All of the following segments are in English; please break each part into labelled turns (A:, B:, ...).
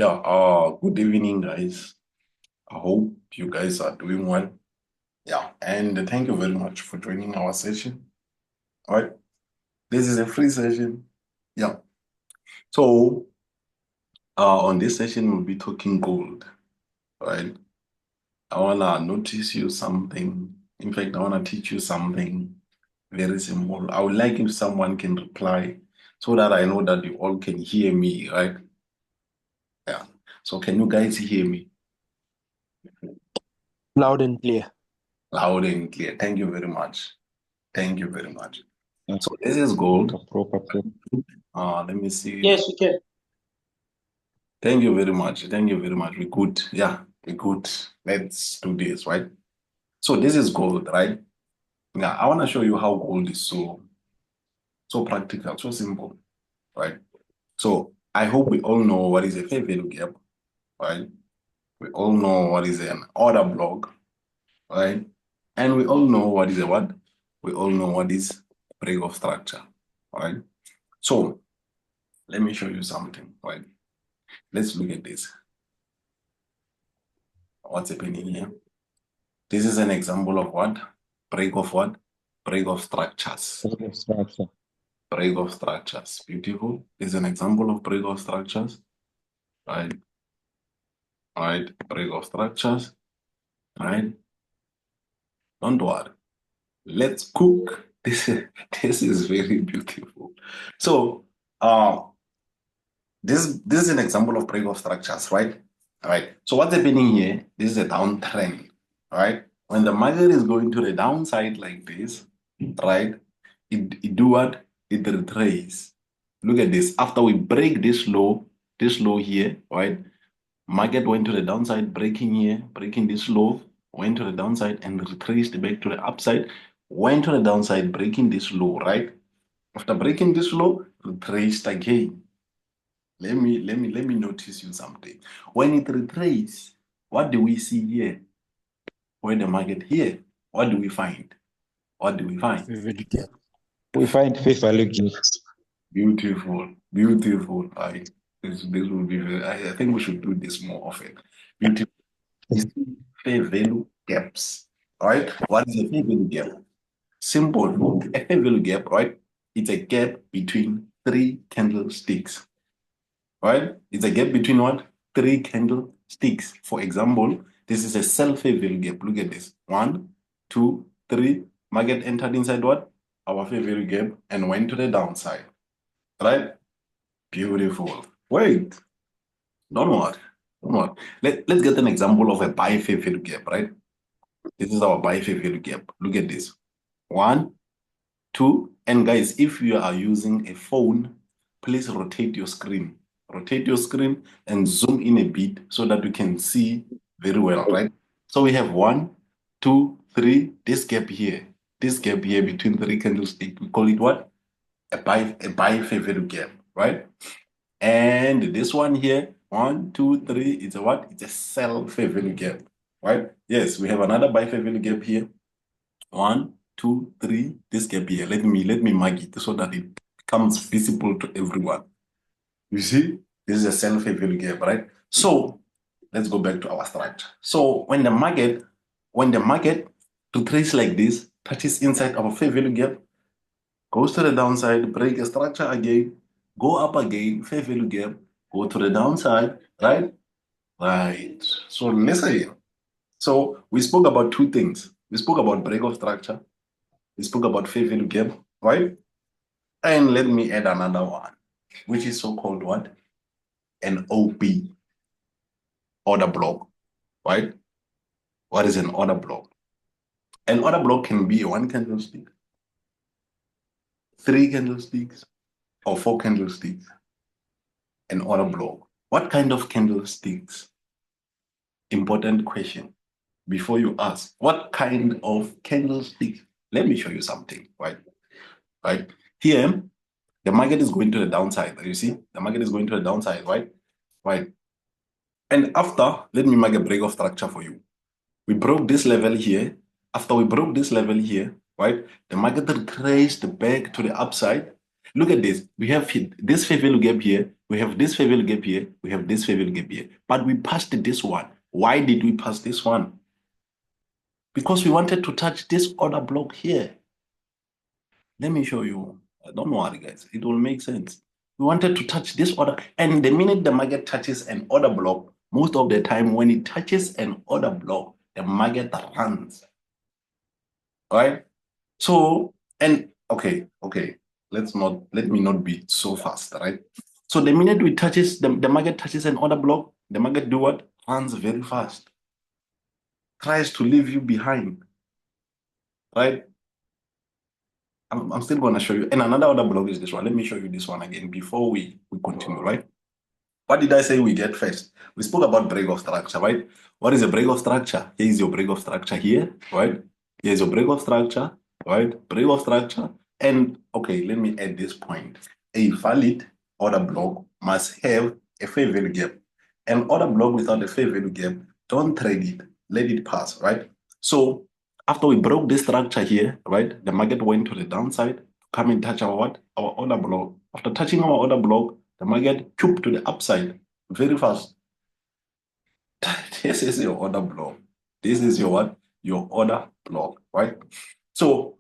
A: Good evening, guys. I hope you guys are doing well. Yeah, and thank you very much for joining our session. All right, this is a free session. Yeah. So, on this session, we'll be talking gold. Right. I wanna notice you something. In fact, I wanna teach you something very simple. I would like if someone can reply so that I know that you all can hear me. Right. Yeah. So, can you guys hear me?
B: Loud and clear.
A: Loud and clear. Thank you very much. Thank you very much.
C: Yeah.
A: So this is gold.
C: Proper.
A: Let me see.
B: Yes, we can.
A: Thank you very much. Thank you very much. We good. Yeah, we good. Let's do this, right? So this is gold, right? Yeah, I want to show you how gold is so practical, so simple, right? So I hope we all know what is a fair value gap, right? We all know what is an order block, right? And we all know what is a what? We all know what is break of structure, right? So let me show you something, right? Let's look at this. What's happening here? This is an example of what? Break of what? Break of structures. Break of structures. Beautiful. This is an example of break of structures. Right? Right? Break of structures. Right? Don't worry. Let's cook. This is very beautiful. So this is an example of break of structures, right? All right. So what's happening here? This is a downtrend, right? When the market is going to the downside like this, right? It do what? It retrace. Look at this. After we break this low here, right? Market went to the downside, breaking here, breaking this low, went to the downside and retraced back to the upside, went to the downside, breaking this low, right? After breaking this low, retraced again. Let me notice you something. When it retraces, what do we see here? When the market here, what do we find? What do we find?
C: We find fair value gaps.
A: Beautiful, beautiful. This will be very, I think we should do this more often. Beautiful. You see fair value gaps. Right? What is a fair value gap? Simple. A fair value gap, right? It's a gap between three candlesticks. Right? It's a gap between what? Three candlesticks. For example, this is a sell-fair value gap. Look at this. 1, 2, 3. Market entered inside what? Our fair value gap and went to the downside. Right? Beautiful. Wait. Don't worry. Don't worry. Let's get an example of a buy fair value gap, right? This is our buy fair value gap. Look at this. 1, 2. And guys, if you are using a phone, please rotate your screen. Rotate your screen and zoom in a bit so that you can see very well, right? So we have 1, 2, 3, this gap here between three candlesticks, we call it what? A buy fair value gap, right? And this one here, 1, 2, 3, it's a what? It's a sell fair value gap, right? Yes, we have another buy fair value gap here. 1, 2, 3, this gap here. Let me mark it so that it becomes visible to everyone. You see, this is a sell fair value gap, right? So let's go back to our structure. So when the market retraces like this, touches inside our fair value gap, goes to the downside, break a structure again, go up again, fair value gap, go to the downside, right? Right. So listen. So we spoke about two things. We spoke about break of structure. We spoke about fair value gap, right? And let me add another one, which is so-called what? An OB, order block, right? What is an order block? An order block can be 1 candlestick, 3 candlesticks, or 4 candlesticks. An order block. What kind of candlesticks? Important question. Before you ask, what kind of candlestick? Let me show you something, right? Right here, the market is going to the downside. You see, the market is going to the downside, right? Right. And after, let me make a break of structure for you. We broke this level here. After we broke this level here, right? The market retraced back to the upside. Look at this. We have this fair value gap here, We have this fair value gap here. We have this fair value gap here. But we passed this one. Why did we pass this one? Because we wanted to touch this order block here. Let me show you. Don't worry, guys. It will make sense. We wanted to touch this order. And the minute the market touches an order block, most of the time when it touches an order block, the market runs. Right? So, and okay. Let me not be so fast, right? So the minute we touches, the market touches an order block, the market do what? Runs very fast. Tries to leave you behind. Right? I'm still going to show you. And another order block is this one. Let me show you this one again before we continue, right? What did I say we get first? We spoke about break of structure, right? What is a break of structure? Here is your break of structure here, right? Here's your break of structure, right? Break of structure. And okay, let me add this point. A valid order block must have a fair value gap. An order block without a fair value gap, don't trade it, let it pass, right? So after we broke this structure here, right? The market went to the downside, come and touch our what? Our order block. After touching our order block, the market chop to the upside very fast. This is your order block. This is your what? Your order block, right? So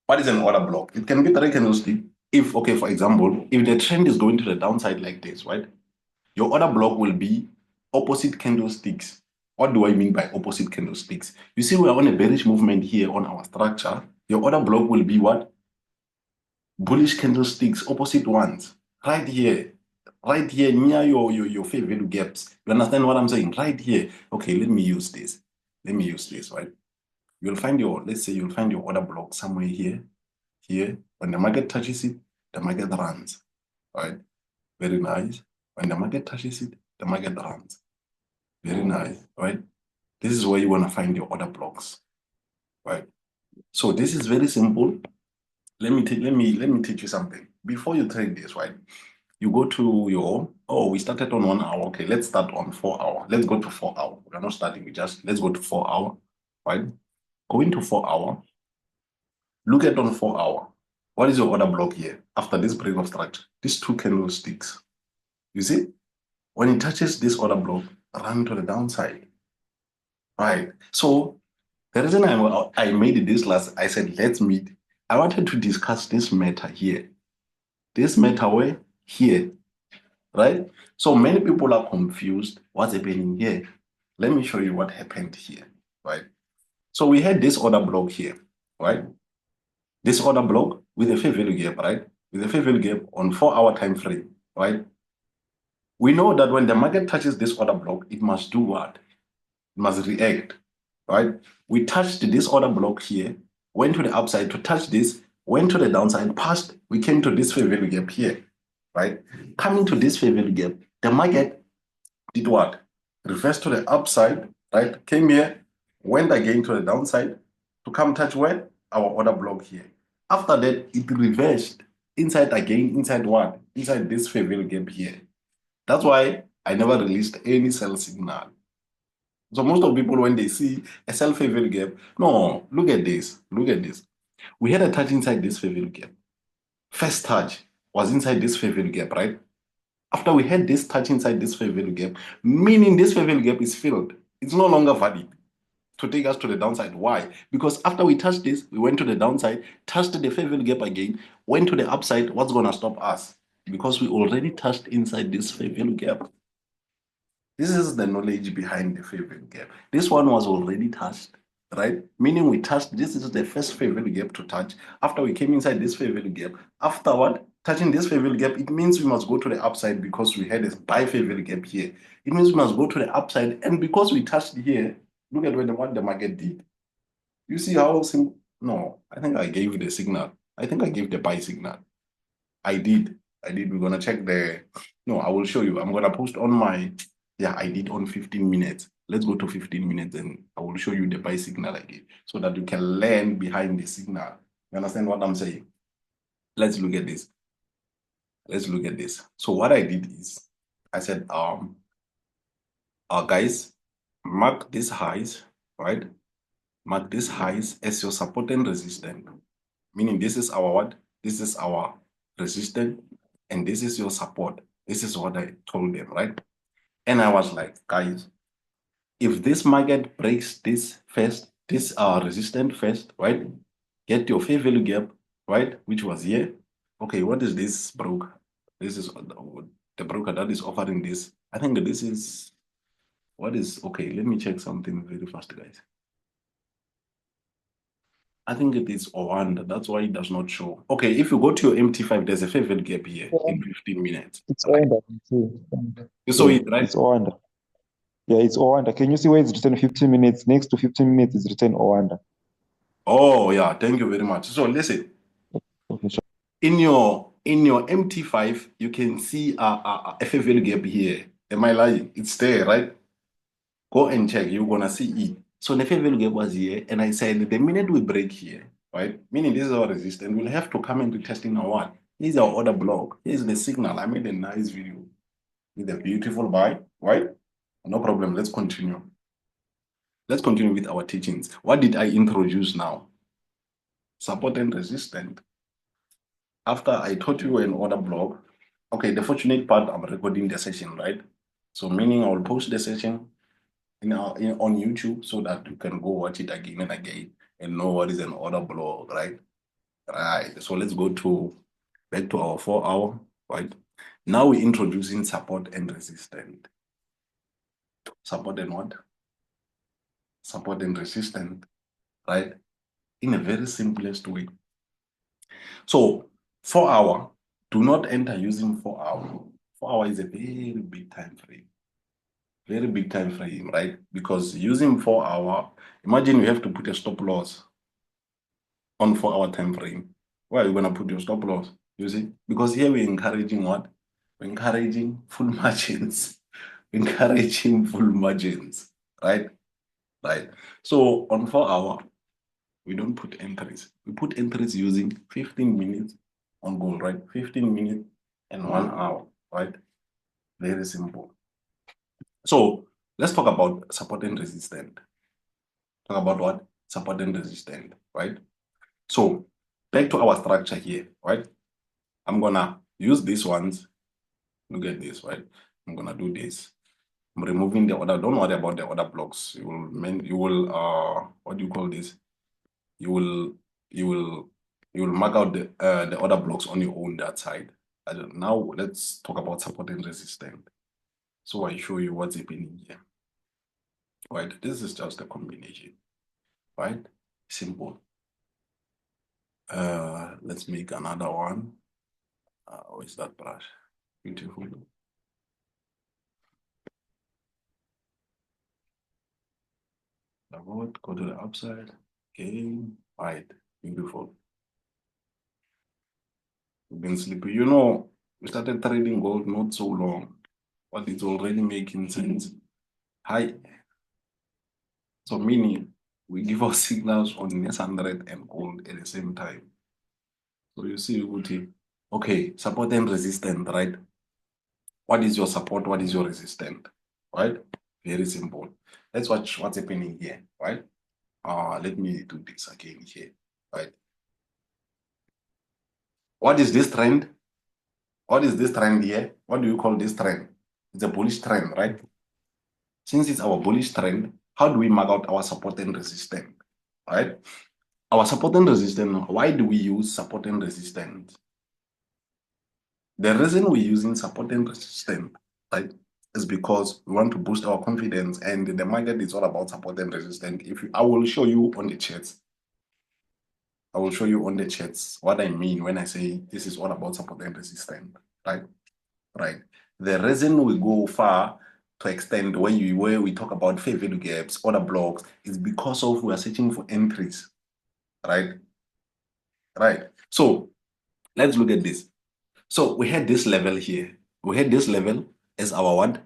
A: what is an order block? It can be 3 candlestick. If, okay, for example, if the trend is going to the downside like this, right? Your order block will be opposite candlesticks. What do I mean by opposite candlesticks? You see, we're on a bearish movement here on our structure. Your order block will be what? Bullish candlesticks, opposite ones, right here near your fair value gaps. You understand what I'm saying? Right here. Okay, let me use this. Right? You'll find let's say you'll find your order block somewhere here. When the market touches it, the market runs. Right? Very nice. When the market touches it, the market runs. Very nice, right? This is where you want to find your order blocks. Right? So this is very simple. Let me teach you something. Before you trade this, right? You go to we started on 1 hour. Okay, let's start on 4 hour. Let's go to 4 hour. We're not starting, let's go to 4 hour, right? Going to 4 hour. Look at on 4 hour. What is your order block here? After this break of structure, these 2 candlesticks. You see? When it touches this order block, run to the downside. Right. So the reason I made this last, I said, let's meet. I wanted to discuss this matter here. This matter where? Here. Right? So many people are confused. What's happening here? Let me show you what happened here. Right? So we had this order block here. Right? This order block with a fair value gap, right? With a fair value gap on 4-hour time frame, right? We know that when the market touches this order block, it must do what? It must react, right? We touched this order block here, went to the upside to touch this, went to the downside, passed, we came to this fair value gap here, right? Coming to this fair value gap, the market did what? Reversed to the upside, right? Came here, went again to the downside to come touch where? Our order block here. After that, it reversed inside again, inside what? Inside this fair value gap here. That's why I never released any sell signal. So most of people, when they see a sell fair value gap, no, look at this. We had a touch inside this fair value gap. First touch was inside this fair value gap, right? After we had this touch inside this fair value gap, meaning this fair value gap is filled. It's no longer valid to take us to the downside. Why? Because after we touched this, we went to the downside, touched the fair value gap again, went to the upside. What's going to stop us? Because we already touched inside this fair value gap. This is the knowledge behind the fair value gap. This one was already touched, right? Meaning we touched, this is the first fair value gap to touch. After we came inside this fair value gap, afterward, touching this fair value gap, it means we must go to the upside because we had a buy fair value gap here. It means we must go to the upside. And because we touched here, look at what the market did. You see how simple? No, I think I gave the signal. I think I gave the buy signal. I did. We're going to check no, I will show you. I'm going to post on my, yeah, I did on 15 minutes. Let's go to 15 minutes and I will show you the buy signal I gave so that you can learn behind the signal. You understand what I'm saying? Let's look at this. So what I did is I said, guys, mark these highs, right? Mark these highs as your support and resistance. Meaning this is our what? This is our resistance and this is your support. This is what I told them, right? And I was like, guys, if this market breaks this first, this resistant first, right? Get your fair value gap, right? Which was here. Okay, what is this broker? This is the broker that is offering this. I think this is what is okay. Let me check something very fast, guys. I think it is Owanda. That's why it does not show. Okay, if you go to your MT5, there's a fair value gap here in 15 minutes.
C: It's
A: Right?
C: under.
A: You saw it, right?
C: It's under. Yeah, it's under. Can you see where it's written 15 minutes? Next to 15 minutes is written under.
A: Oh yeah, thank you very much. So listen,
C: Okay, sure.
A: in your MT5, you can see a fair value gap here. Am I lying? It's there, right? Go and check. You're gonna see it. So the fair value gap was here, and I said the minute we break here, right? Meaning this is our resistance. We'll have to come into testing our what? Here's our order block. Here's the signal. I made a nice video with a beautiful buy, right? No problem. Let's continue. Let's continue with our teachings. What did I introduce now? Support and resistance. After I taught you an order block, okay, the fortunate part, I'm recording the session, right? So meaning I'll post the session on YouTube so that you can go watch it again and again and know what is an order block, right? Right. So let's go back to our 4 hour, right? Now we're introducing support and resistance. Support and what? Support and resistance, right? In a very simplest way. So 4 hour, do not enter using 4 hour. 4 hour is a very big time frame. Very big time frame, right? Because using 4 hour, imagine you have to put a stop loss on 4 hour time frame. Where are you going to put your stop loss? You see? Because here we're encouraging what? We're encouraging full margins. Encouraging full margins, right? Right. So on 4 hour, we don't put entries. We put entries using 15 minutes on goal, right? 15 minutes and 1 hour, right? Very simple. So let's talk about support and resistance. Talk about what? Support and resistance, right? So back to our structure here, right? I'm gonna use these ones. Look at this, right? I'm gonna do this. I'm removing the order. Don't worry about the order blocks. You will what do you call this? You will mark out the order blocks on your own that side. Now let's talk about support and resistance. So I show you what's happening here. Right, this is just a combination, right? Simple. Let's make another one. Where's that brush? Beautiful. Go to the upside. Okay, right, beautiful. You've been sleepy. You know, we started trading gold not so long, but it's already making sense. Hi. So meaning we give our signals on S100 and gold at the same time. So you see, okay, support and resistance, right? What is your support? What is your resistance? Right? Very simple. Let's watch what's happening here, right? Let me do this again here, right? What is this trend? What is this trend here? What do you call this trend? It's a bullish trend, right? Since it's our bullish trend, how do we mark out our support and resistance, right? Our support and resistance, why do we use support and resistance? The reason we're using support and resistance, right, is because we want to boost our confidence, and the market is all about support and resistance. I will show you on the charts. I will show you on the charts what I mean when I say this is all about support and resistance, right? Right. The reason we go far to extend where we talk about fair value gaps, order blocks, is because of we are searching for entries, right? Right. So let's look at this. So we had this level here. We had this level as our what?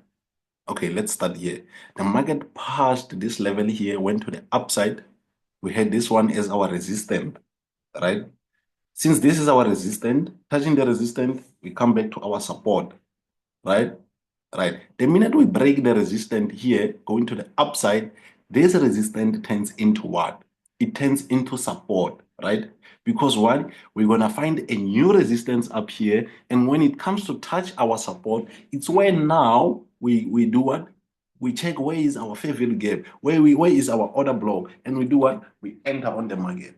A: Okay, let's start here. The market passed this level here, went to the upside. We had this one as our resistance, right? Since this is our resistance, touching the resistance, we come back to our support, right? Right. The minute we break the resistance here, going to the upside, this resistance turns into what? it turns into support, right? Because what? We're going to find a new resistance up here. And when it comes to touch our support, it's where now we do what? We check where is our fair value gap, where is our order block, and we do what? We enter on the market.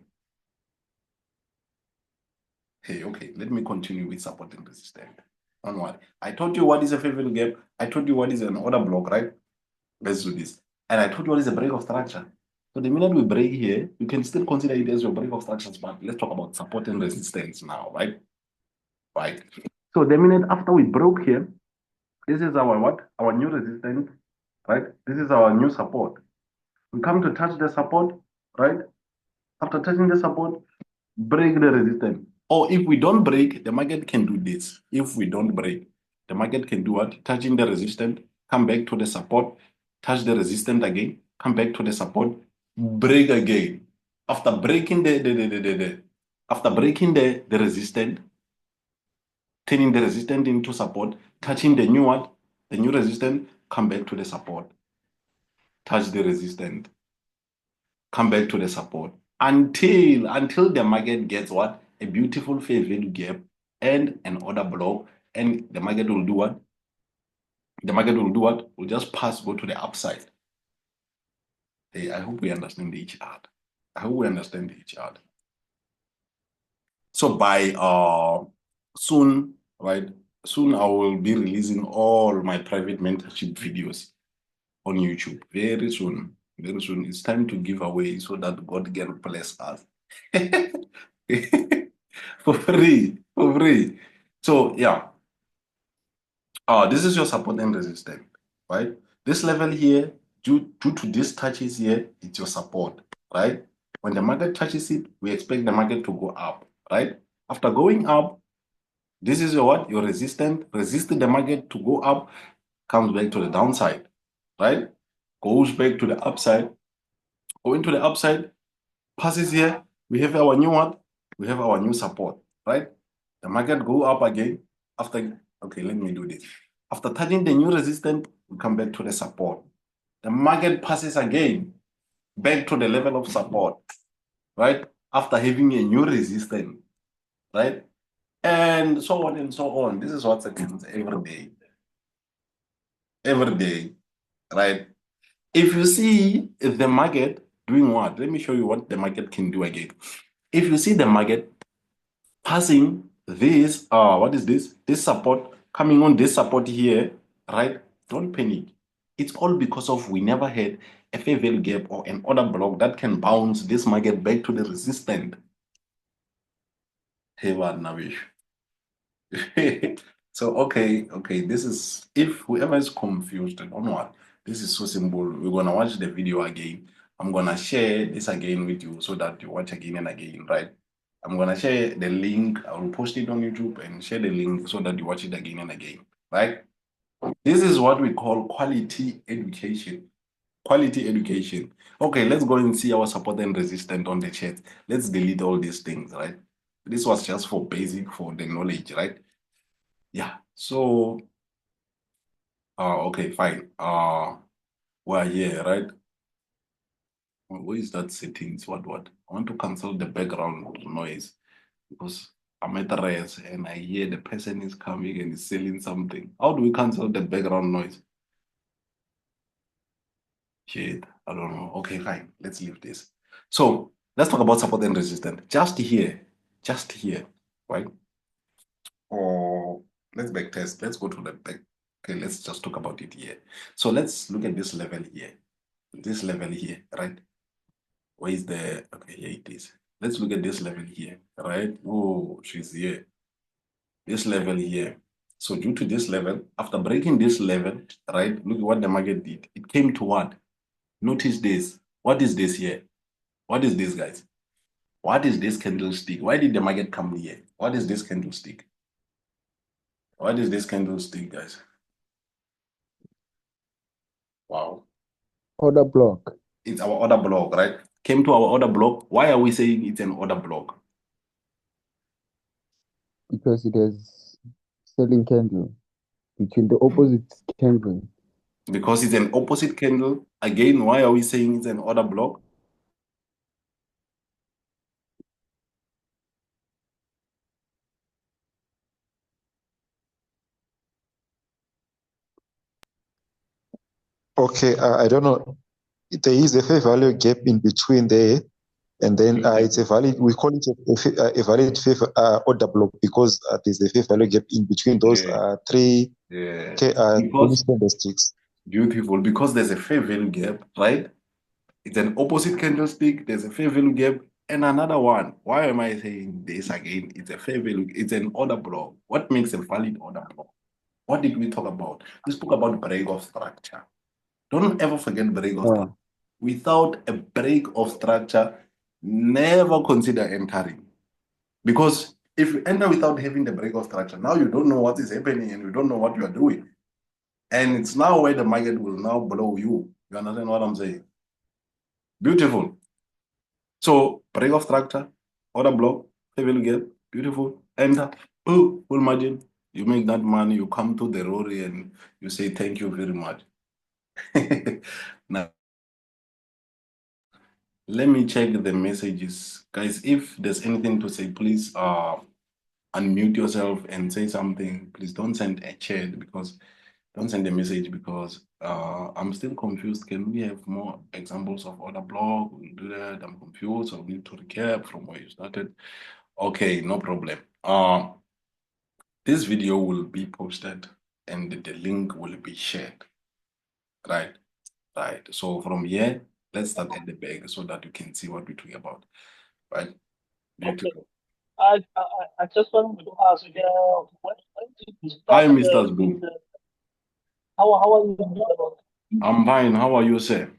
A: Hey, okay, let me continue with support and resistance. On what? I told you what is a fair value gap. I told you what is an order block, right? Let's do this. And I told you what is a break of structure. So the minute we break here, you can still consider it as your break of structures, but let's talk about support and resistance now, right? Right. So the minute after we broke here, this is our what? Our new resistance, right? This is our new support. We come to touch the support, right? After touching the support, break the resistance. Or if we don't break, the market can do this. If we don't break, the market can do what? Touching the resistance, come back to the support, touch the resistance again, come back to the support, break again. After breaking after breaking the resistance, turning the resistance into support, touching the new one, the new resistance, come back to the support, touch the resistance, come back to the support until the market gets what? A beautiful fair value gap and an order block, and the market will do what? The market will do what? Will just pass, go to the upside. Hey, I hope we understand each other. I hope we understand each other. So by soon, right? Soon I will be releasing all my private mentorship videos on YouTube. Very soon. Very soon. It's time to give away so that God can bless us. For free. For free. So yeah. This is your support and resistance, right? This level here, due to these touches here, it's your support, right? When the market touches it, we expect the market to go up, right? After going up, this is your what? Your resistance. Resisting the market to go up, comes back to the downside, right? Goes back to the upside. Going to the upside, passes here. We have our new one. We have our new support, right? The market go up again after. Okay, let me do this. After touching the new resistance, we come back to the support. The market passes again back to the level of support, right? After having a new resistance, right? And so on and so on. This is what happens every day. Every day, right? If you see the market doing what? Let me show you what the market can do again. If you see the market passing this, what is this? This support, coming on this support here, right? Don't panic. It's all because of we never had a fair value gap or an order block that can bounce this market back to the resistance. Hey, what, Navish? So, okay, this is, if whoever is confused on what, this is so simple. We're gonna watch the video again. I'm gonna share this again with you so that you watch again and again, right? I'm gonna share the link. I will post it on YouTube and share the link so that you watch it again and again, right? This is what we call quality education. Quality education. Okay, let's go and see our support and resistance on the chat. Let's delete all these things, right? This was just for basic, for the knowledge, right? Yeah. So, okay, fine. We're here, right? Where is that settings? What? I want to cancel the background noise because I'm at a rest and I hear the person is coming and is selling something. How do we cancel the background noise? Shit, I don't know. Okay, fine. Let's leave this. So let's talk about support and resistance. Just here, right? Or let's back test. Let's go to the back. Okay, let's just talk about it here. So let's look at this level here. This level here, right? Where is the, okay, here it is. Let's look at this level here, right? Oh, she's here. This level here. So due to this level, after breaking this level, right? Look at what the market did. It came to what? Notice this. What is this here? What is this, guys? What is this candlestick? Why did the market come here? What is this candlestick? What is this candlestick, guys? Wow.
C: Order block.
A: It's our order block, right? Came to our order block. Why are we saying it's an order block?
C: Because it has selling candle between the opposite candle.
A: Because it's an opposite candle. Again, why are we saying it's an order block?
C: Okay, I don't know. There is a fair value gap in between there, and then it's a valid. We call it a valid fair order block because there's a fair value gap in between those
A: Yeah,
C: three
A: yeah.
C: bonus
A: Because
C: candlesticks.
A: beautiful, because there's a fair value gap, right? It's an opposite candlestick, there's a fair value gap, and another one. Why am I saying this again? It's a fair value, it's an order block. What makes a valid order block? What did we talk about? We spoke about break of structure. Don't ever forget break of structure. Without a break of structure, never consider entering. Because if you enter without having the break of structure, now you don't know what is happening and you don't know what you are doing. And it's now where the market will now blow you. You understand what I'm saying? Beautiful. So break of structure, order block, heavily get, beautiful, enter, full margin. You make that money, you come to the Rory and you say thank you very much. Now, let me check the messages. Guys, if there's anything to say, please unmute yourself and say something. Please don't send a chat because don't send a message because I'm still confused. Can we have more examples of order block? We'll do that. I'm confused. So we need to recap from where you started. Okay, no problem. This video will be posted and the link will be shared. Right, right. So from here, let's start at the back so that you can see what we're talking about. Right,
B: Okay.
A: beautiful.
B: I just wanted to ask, when did you
A: Hi,
B: start
A: Mr.
B: this?
A: Zbu.
B: How are you doing?
A: I'm fine. How are you, sir?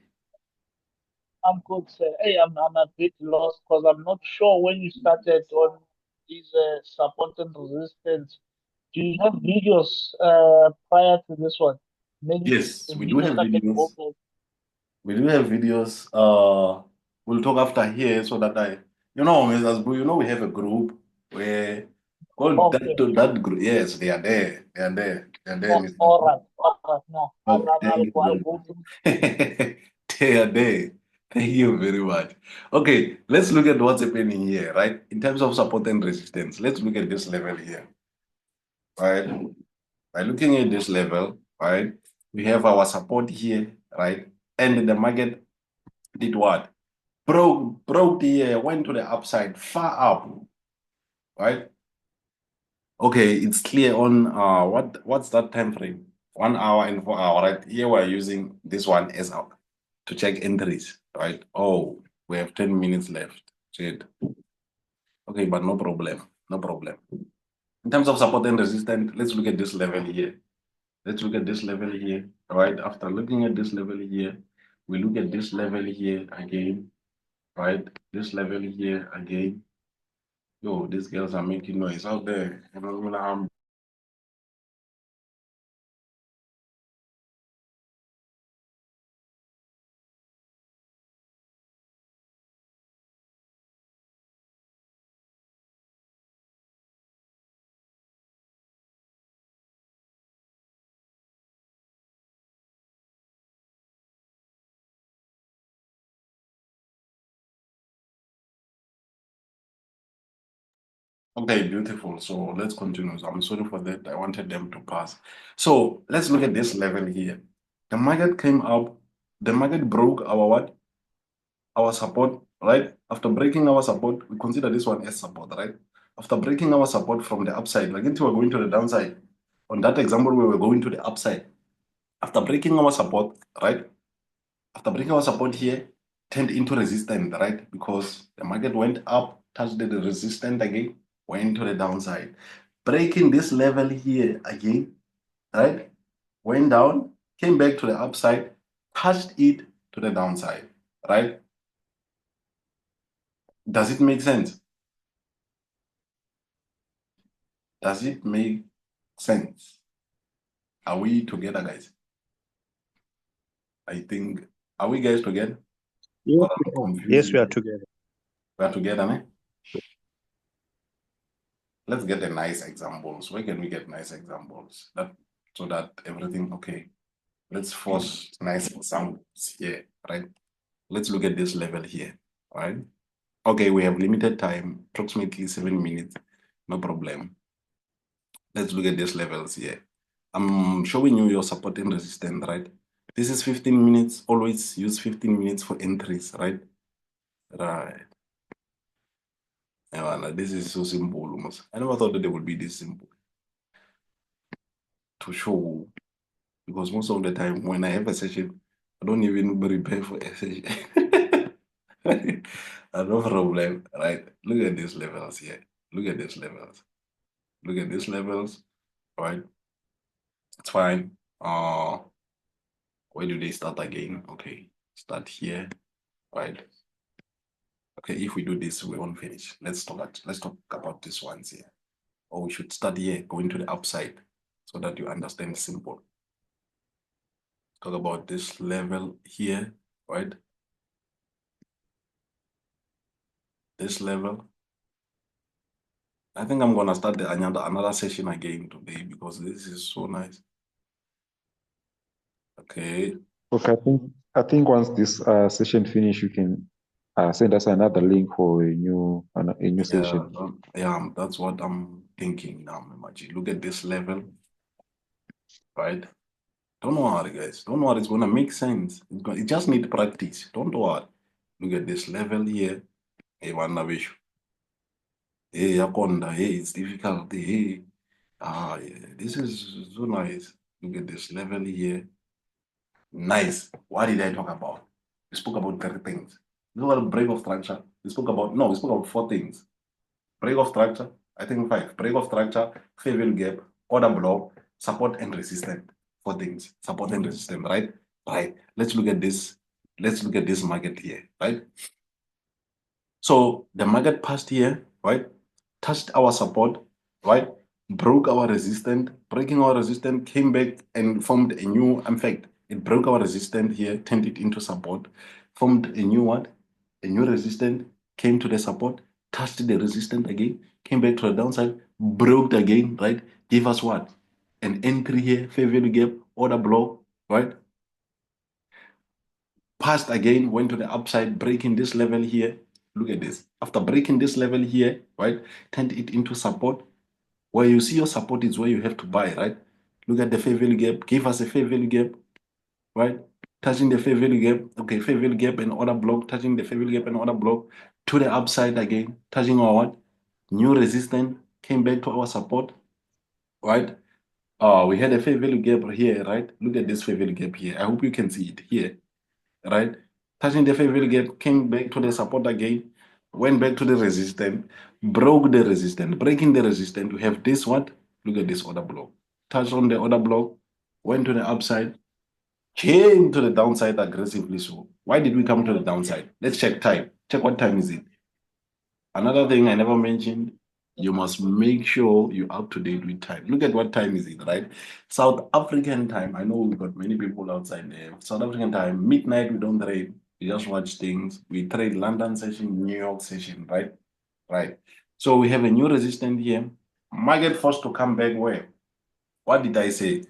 B: I'm good, sir. Hey, I'm a bit lost because I'm not sure when you started on these support and resistance. Do you have videos prior to this one? Maybe
A: Yes,
B: the
A: we do
B: videos
A: have
B: I can go
A: videos.
B: for.
A: We do have videos. We'll talk after here so that Mr. Zbu, we have a group where
B: Okay.
A: that group. Yes, they are there. They are there. They are there,
B: Oh,
A: Mr.
B: all
A: Zbu.
B: right. All right. No,
A: Oh, thank you
B: I'll
A: very
B: go through.
A: much. They are there. Thank you very much. Okay, let's look at what's happening here, right? In terms of support and resistance, let's look at this level here, right? By looking at this level, right, we have our support here, right? And the market did what? Broke the went to the upside, far up, right? Okay, it's clear on what's that time frame? 1 hour and 4 hour, right? Here we're using this one as our to check entries, right? Oh, we have 10 minutes left. Shit. Okay, but no problem. No problem. In terms of support and resistance, let's look at this level here. Let's look at this level here, right? After looking at this level here, we look at this level here again, right? This level here again. Yo, these girls are making noise out there. Okay, beautiful. So let's continue. I'm sorry for that. I wanted them to pass. So let's look at this level here. The market came up. The market broke our what? Our support, right? After breaking our support, we consider this one as support, right? After breaking our support from the upside, like if we were going to the downside. On that example, we were going to the upside. After breaking our support, right? After breaking our support here, turned into resistance, right? Because the market went up, touched the resistance again, went to the downside. Breaking this level here again, right? Went down, came back to the upside, touched it to the downside, right? Does it make sense? Does it make sense? Are we together, guys? I think, are we guys together?
C: Yes,
A: Or am I
C: yes,
A: confusing
C: we are
A: you?
C: together.
A: We are together, ne? Let's get a nice examples. Where can we get nice examples? So that everything okay. Let's force nice examples here, right? Let's look at this level here, right? Okay, we have limited time, approximately 7 minutes, no problem. Let's look at these levels here. I'm showing you your support and resistance, right? This is 15 minutes. Always use 15 minutes for entries, right? Right. Yeah, this is so simple almost. I never thought that it would be this simple to show, because most of the time when I have a session, I don't even prepare for a session. No problem, right? Look at these levels here. Look at these levels. Look at these levels, right? It's fine. Where do they start again? Okay, start here, right? Okay, if we do this, we won't finish. Let's talk about this ones here. Or we should start here, going to the upside, so that you understand simple. Talk about this level here, right? This level. I think I'm gonna start another session again today because this is so nice. Okay.
C: Okay, I think once this session finish, you can send us another link for a new session.
A: Yeah, that's what I'm thinking now, Maji. Look at this level, right? Don't worry, guys. Don't worry, it's gonna make sense. It just need practice. Don't worry. Look at this level here. Hey, Wanavishu. Hey, Yakonda. Hey, it's difficult. Hey. Yeah, this is so nice. Look at this level here. Nice. What did I talk about? We spoke about 30 things. We spoke about break of structure. We spoke about 4 things. Break of structure, I think 5. Break of structure, fair value gap, order block, support and resistance. 4 things. Support and resistance, right? Right. Let's look at this. Let's look at this market here, right? So the market passed here, right? Touched our support, right? Broke our resistance, breaking our resistance, came back and formed a new, in fact, it broke our resistance here, turned it into support, formed a new what? A new resistance, came to the support, touched the resistance again, came back to the downside, broke again, right? Gave us what? An entry here, fair value gap, order block, right? Passed again, went to the upside, breaking this level here. Look at this. After breaking this level here, right, turned it into support. Where you see your support is where you have to buy, right? Look at the fair value gap. Give us a fair value gap, right? Touching the fair value gap. Okay, fair value gap and order block. Touching the fair value gap and order block to the upside again. Touching our what? New resistance. Came back to our support, right? We had a fair value gap here, right? Look at this fair value gap here. I hope you can see it here, right? Touching the fair value gap, came back to the support again, went back to the resistance, broke the resistance, breaking the resistance. We have this what? Look at this order block. Touched on the order block, went to the upside, came to the downside aggressively. So why did we come to the downside? Let's check time. Check what time is it. Another thing I never mentioned, you must make sure you're up to date with time. Look at what time is it, right? South African time. I know we've got many people outside there. South African time, midnight, we don't trade. We just watch things. We trade London session, New York session, right? Right. So we have a new resistance here. Market forced to come back where? What did I say?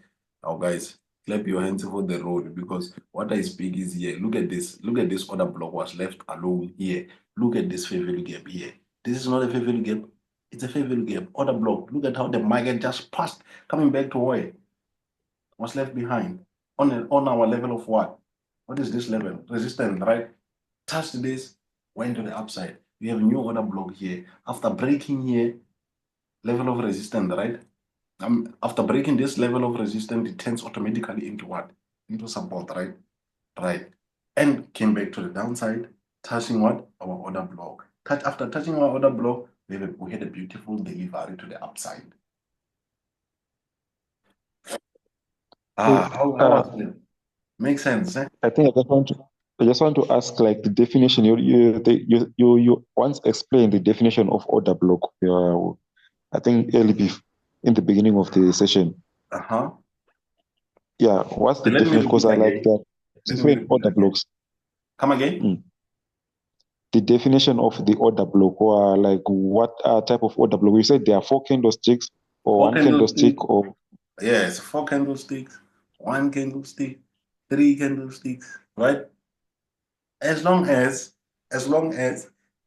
A: Now, guys, clap your hands for the road because what I speak is here. Look at this. Look at this other block was left alone here. Look at this fair value gap here. This is not a fair value gap. It's a fair value gap. Other block. Look at how the market just passed, coming back to where was left behind on our level of what? What is this level? Resistance, right? Touched this, went to the upside. We have a new order block here. After breaking here, level of resistance, right? After breaking this level of resistance, it turns automatically into what? Into support, right? Right. And came back to the downside, touching what? Our order block. After touching our order block, we had a beautiful delivery to the upside. How was it? Makes sense, eh?
C: I think I just want to ask like the definition. You once explained the definition of order block. I think in the beginning of the session.
A: Uh-huh.
C: Yeah, what's the
A: Let me
C: definition? Because
A: repeat
C: I like
A: again.
C: that
A: Let me
C: different
A: repeat
C: order
A: again.
C: blocks.
A: Come again?
C: The definition of the order block, or like what type of order block? You said there are 4 candlesticks or
A: Four
C: one candlestick,
A: candlesticks.
C: or
A: Yes, 4 candlesticks, 1 candlestick, 3 candlesticks, right? As long as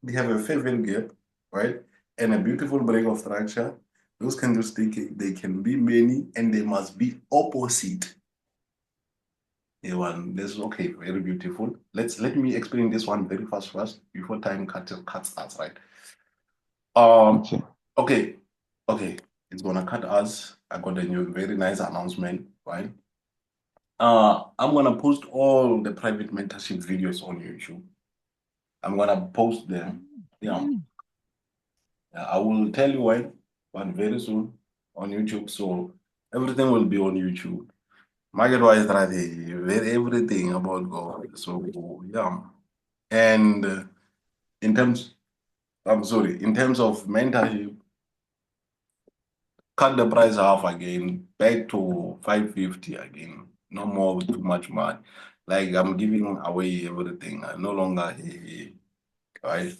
A: they have a fair value gap, right? And a beautiful break of structure, those candlesticks, they can be many and they must be opposite. A1. This is okay, very beautiful. Let me explain this one very fast first before time cuts us, right?
C: Okay.
A: Okay, okay. It's gonna cut us. I got a new very nice announcement, right? I'm gonna post all the private mentorship videos on YouTube. I'm gonna post them. Yeah. I will tell you when, but very soon on YouTube. So everything will be on YouTube. Market-wise strategy, everything about gold. So yeah. And in terms, I'm sorry, in terms of mentorship, cut the price half again, back to 550 again. No more too much money. Like I'm giving away everything. I no longer hey, right?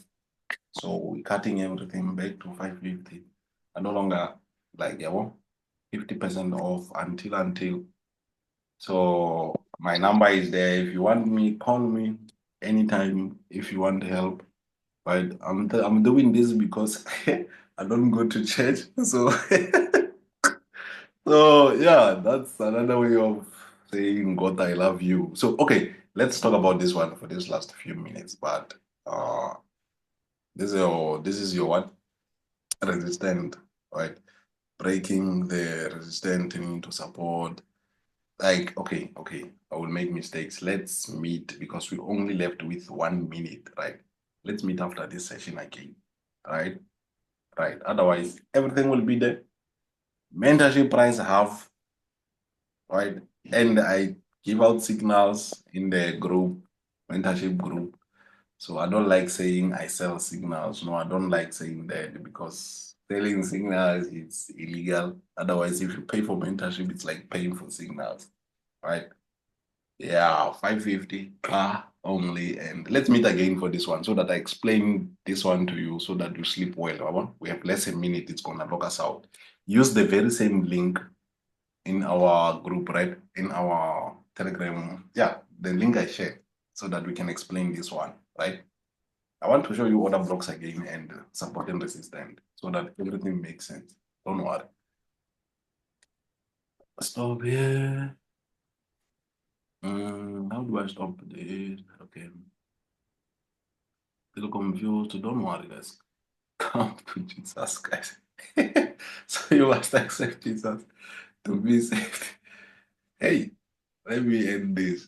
A: So we're cutting everything back to 550. I no longer like 50% off until. So my number is there. If you want me, call me anytime if you want help. But I'm doing this because I don't go to church. So so yeah, that's another way of saying God, I love you. So okay, let's talk about this one for this last few minutes. But uh this is your what? Resistant, right? Breaking the resistant into support. Like, okay, I will make mistakes. Let's meet because we only left with 1 minute, right? Let's meet after this session again, right? Right. Otherwise, everything will be there. Mentorship price half, right? And I give out signals in the group, mentorship group. So I don't like saying I sell signals. No, I don't like saying that because selling signals is illegal. Otherwise, if you pay for mentorship, it's like paying for signals, right? Yeah, 550 only. And let's meet again for this one so that I explain this one to you so that you sleep well. We have less a minute, it's gonna lock us out. Use the very same link in our group, right? In our Telegram. Yeah, the link I shared so that we can explain this one, right? I want to show you order blocks again and support and resistant so that everything makes sense. Don't worry. Stop here. How do I stop this? Okay. Little confused. Don't worry, guys. Come to Jesus, guys. So you must accept Jesus to be saved. Hey, let me end this.